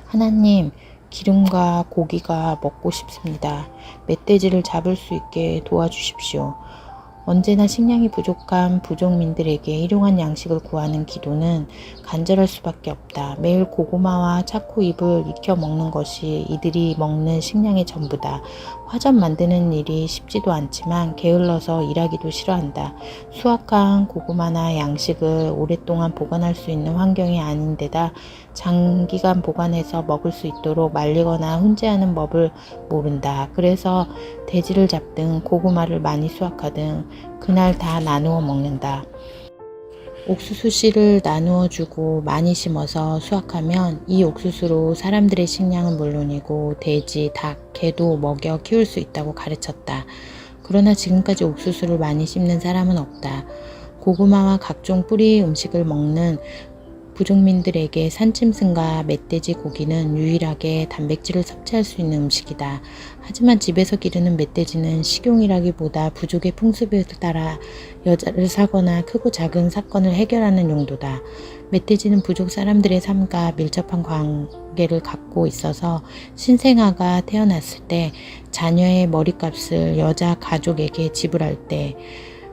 하나님, 기름과 고기가 먹고 싶습니다. 멧돼지를 잡을 수 있게 도와주십시오. 언제나 식량이 부족한 부족민들에게 일용할 양식을 구하는 기도는 간절할 수밖에 없다. 매일 고구마와 차코잎을 익혀 먹는 것이 이들이 먹는 식량의 전부다. 화전 만드는 일이 쉽지도 않지만 게을러서 일하기도 싫어한다. 수확한 고구마나 양식을 오랫동안 보관할 수 있는 환경이 아닌데다 장기간 보관해서 먹을 수 있도록 말리거나 훈제하는 법을 모른다. 그래서 돼지를 잡든 고구마를 많이 수확하든 그날 다 나누어 먹는다. 옥수수 씨를 나누어 주고 많이 심어서 수확하면 이 옥수수로 사람들의 식량은 물론이고 돼지, 닭, 개도 먹여 키울 수 있다고 가르쳤다. 그러나 지금까지 옥수수를 많이 심는 사람은 없다. 고구마와 각종 뿌리 음식을 먹는 부족민들에게 산짐승과 멧돼지 고기는 유일하게 단백질을 섭취할 수 있는 음식이다. 하지만 집에서 기르는 멧돼지는 식용이라기보다 부족의 풍습에 따라 여자를 사거나 크고 작은 사건을 해결하는 용도다. 멧돼지는 부족 사람들의 삶과 밀접한 관계를 갖고 있어서 신생아가 태어났을 때 자녀의 머리값을 여자 가족에게 지불할 때,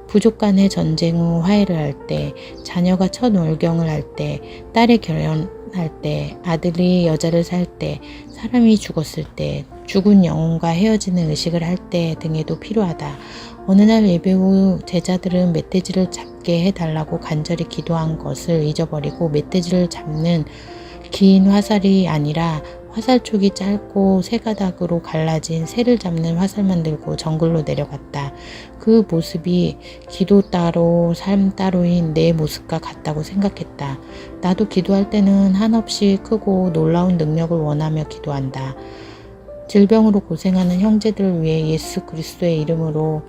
부족 간의 전쟁 후 화해를 할 때, 자녀가 첫 월경을 할 때, 딸의 결혼할 때, 아들이 여자를 살 때, 사람이 죽었을 때, 죽은 영혼과 헤어지는 의식을 할 때 등에도 필요하다. 어느 날 예배 후 제자들은 멧돼지를 잡게 해달라고 간절히 기도한 것을 잊어버리고 멧돼지를 잡는 긴 화살이 아니라 화살촉이 짧고 세 가닥으로 갈라진 새를 잡는 화살만 들고 정글로 내려갔다. 그 모습이 기도 따로 삶 따로인 내 모습과 같다고 생각했다. 나도 기도할 때는 한없이 크고 놀라운 능력을 원하며 기도한다. 질병으로 고생하는 형제들을 위해 예수 그리스도의 이름으로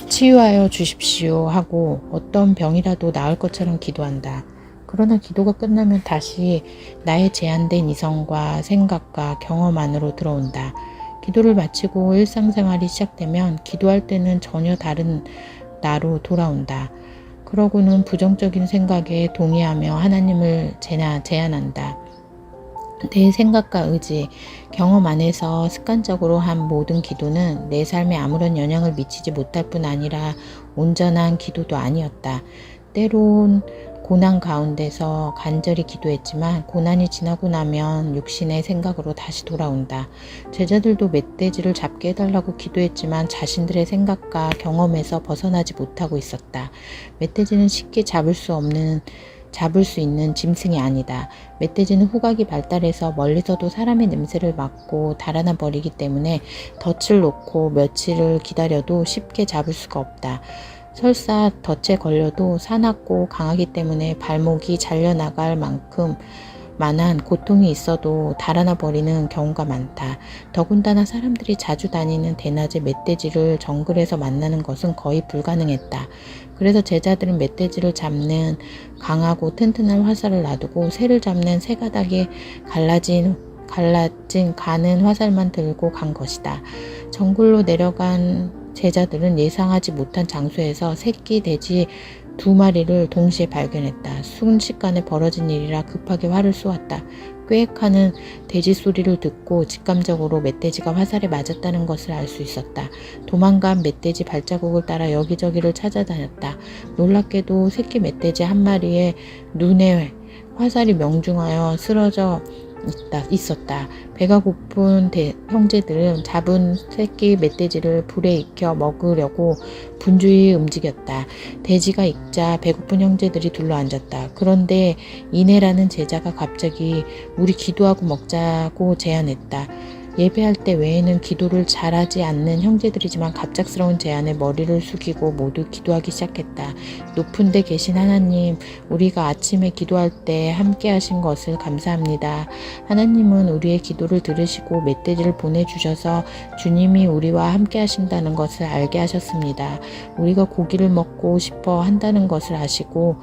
치유하여 주십시오 하고 어떤 병이라도 나을 것처럼 기도한다. 그러나 기도가 끝나면 다시 나의 제한된 이성과 생각과 경험 안으로 들어온다. 기도를 마치고 일상생활이 시작되면 기도할 때는 전혀 다른 나로 돌아온다. 그러고는 부정적인 생각에 동의하며 하나님을 제안한다. 내 생각과 의지, 경험 안에서 습관적으로 한 모든 기도는 내 삶에 아무런 영향을 미치지 못할 뿐 아니라 온전한 기도도 아니었다. 때론 고난 가운데서 간절히 기도했지만 고난이 지나고 나면 육신의 생각으로 다시 돌아온다. 제자들도 멧돼지를 잡게 해달라고 기도했지만 자신들의 생각과 경험에서 벗어나지 못하고 있었다. 멧돼지는 쉽게 잡을 수 있는 짐승이 아니다. 멧돼지는 후각이 발달해서 멀리서도 사람의 냄새를 맡고 달아나 버리기 때문에 덫을 놓고 며칠을 기다려도 쉽게 잡을 수가 없다. 설사 덫에 걸려도 사납고 강하기 때문에 발목이 잘려나갈 만한 고통이 있어도 달아나 버리는 경우가 많다. 더군다나 사람들이 자주 다니는 대낮에 멧돼지를 정글에서 만나는 것은 거의 불가능했다. 그래서 제자들은 멧돼지를 잡는 강하고 튼튼한 화살을 놔두고 새를 잡는 세 가닥에 갈라진 가는 화살만 들고 간 것이다. 정글로 내려간 제자들은 예상하지 못한 장소에서 새끼 돼지 2마리를 동시에 발견했다. 순식간에 벌어진 일이라 급하게 활을 쏘았다. 꾀액하는 돼지 소리를 듣고 직감적으로 멧돼지가 화살에 맞았다는 것을 알 수 있었다. 도망간 멧돼지 발자국을 따라 여기저기를 찾아다녔다. 놀랍게도 새끼 멧돼지 한 마리의 눈에 화살이 명중하여 쓰러져 있었다. 배가 고픈 형제들은 잡은 새끼 멧돼지를 불에 익혀 먹으려고 분주히 움직였다. 돼지가 익자 배고픈 형제들이 둘러앉았다. 그런데 이내라는 제자가 갑자기 우리 기도하고 먹자고 제안했다. 예배할 때 외에는 기도를 잘하지 않는 형제들이지만 갑작스러운 제안에 머리를 숙이고 모두 기도하기 시작했다. 높은 데 계신 하나님, 우리가 아침에 기도할 때 함께 하신 것을 감사합니다. 하나님은 우리의 기도를 들으시고 멧돼지를 보내주셔서 주님이 우리와 함께 하신다는 것을 알게 하셨습니다. 우리가 고기를 먹고 싶어 한다는 것을 아시고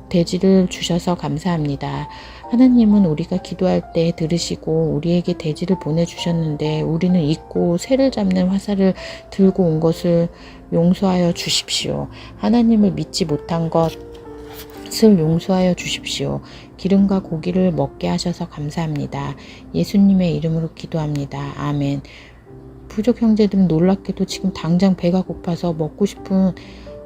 돼지를 주셔서 감사합니다. 하나님은 우리가 기도할 때 들으시고 우리에게 돼지를 보내주셨는데 우리는 잊고 새를 잡는 화살을 들고 온 것을 용서하여 주십시오. 하나님을 믿지 못한 것, 낯을 용서하여 주십시오. 기름과 고기를 먹게 하셔서 감사합니다. 예수님의 이름으로 기도합니다. 아멘. 부족 형제들은 놀랍게도 지금 당장 배가 고파서 먹고 싶은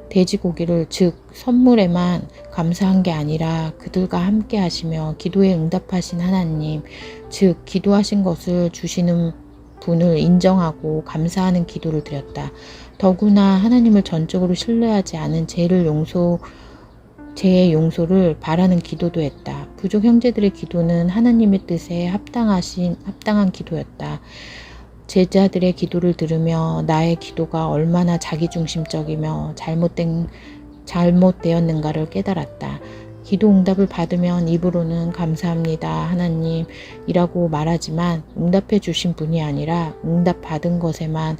돼지고기를, 즉 선물에만 감사한 게 아니라 그들과 함께 하시며 기도에 응답하신 하나님, 즉 기도하신 것을 주시는 분을 인정하고 감사하는 기도를 드렸다. 더구나 하나님을 전적으로 신뢰하지 않은 죄의 용서를 바라는 기도도 했다. 부족 형제들의 기도는 하나님의 뜻에 합당한 기도였다. 제자들의 기도를 들으며 나의 기도가 얼마나 자기중심적이며 잘못되었는가를 깨달았다. 기도 응답을 받으면 입으로는 감사합니다 하나님이라고 말하지만 응답해 주신 분이 아니라 응답 받은 것에만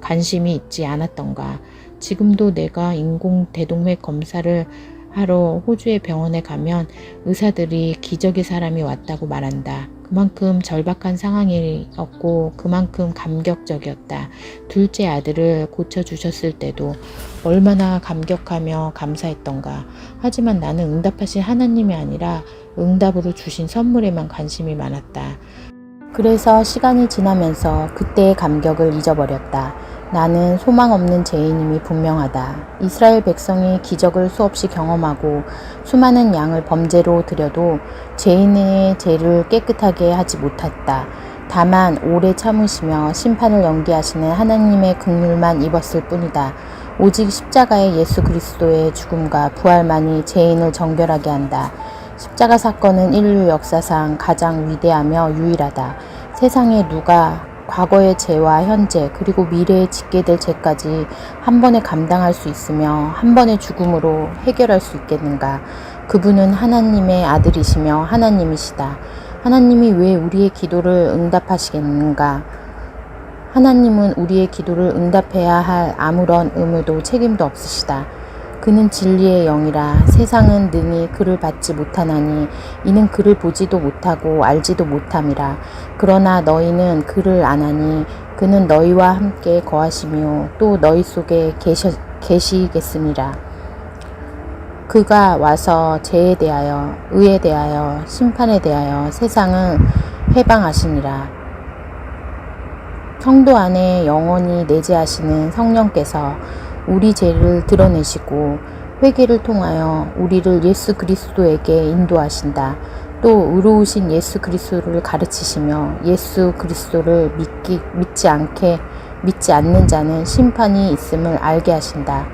관심이 있지 않았던가. 지금도 내가 인공 대동맥 검사를 하러 호주의 병원에 가면 의사들이 기적의 사람이 왔다고 말한다. 그만큼 절박한 상황이었고 그만큼 감격적이었다. 둘째 아들을 고쳐주셨을 때도 얼마나 감격하며 감사했던가. 하지만 나는 응답하신 하나님이 아니라 응답으로 주신 선물에만 관심이 많았다. 그래서 시간이 지나면서 그때의 감격을 잊어버렸다. 나는 소망 없는 죄인임이 분명하다. 이스라엘 백성이 기적을 수없이 경험하고 수많은 양을 범죄로 드려도 죄인의 죄를 깨끗하게 하지 못했다. 다만 오래 참으시며 심판을 연기하시는 하나님의 긍휼만 입었을 뿐이다. 오직 십자가의 예수 그리스도의 죽음과 부활만이 죄인을 정결하게 한다. 십자가 사건은 인류 역사상 가장 위대하며 유일하다. 세상에 누가 과거의 죄와 현재 그리고 미래에 짓게 될 죄까지 한 번에 감당할 수 있으며 한 번의 죽음으로 해결할 수 있겠는가? 그분은 하나님의 아들이시며 하나님이시다. 하나님이 왜 우리의 기도를 응답하시겠는가? 하나님은 우리의 기도를 응답해야 할 아무런 의무도 책임도 없으시다. 그는 진리의 영이라 세상은 능히 그를 받지 못하나니 이는 그를 보지도 못하고 알지도 못함이라. 그러나 너희는 그를 아나니 그는 너희와 함께 거하시며 또 너희 속에 계시겠음이라. 그가 와서 죄에 대하여 의에 대하여 심판에 대하여 세상을 해방하시니라. 성도 안에 영원히 내재하시는 성령께서 우리 죄를 드러내시고 회개를 통하여 우리를 예수 그리스도에게 인도하신다. 또 의로우신 예수 그리스도를 가르치시며 예수 그리스도를 믿지 않는 자는 심판이 있음을 알게 하신다.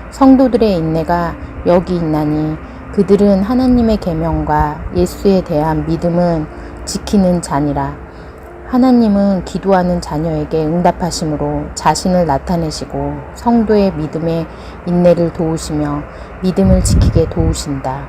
성도들의 인내가 여기 있나니 그들은 하나님의 계명과 예수에 대한 믿음은 지키는 자니라. 하나님은 기도하는 자녀에게 응답하심으로 자신을 나타내시고 성도의 믿음에 인내를 도우시며 믿음을 지키게 도우신다.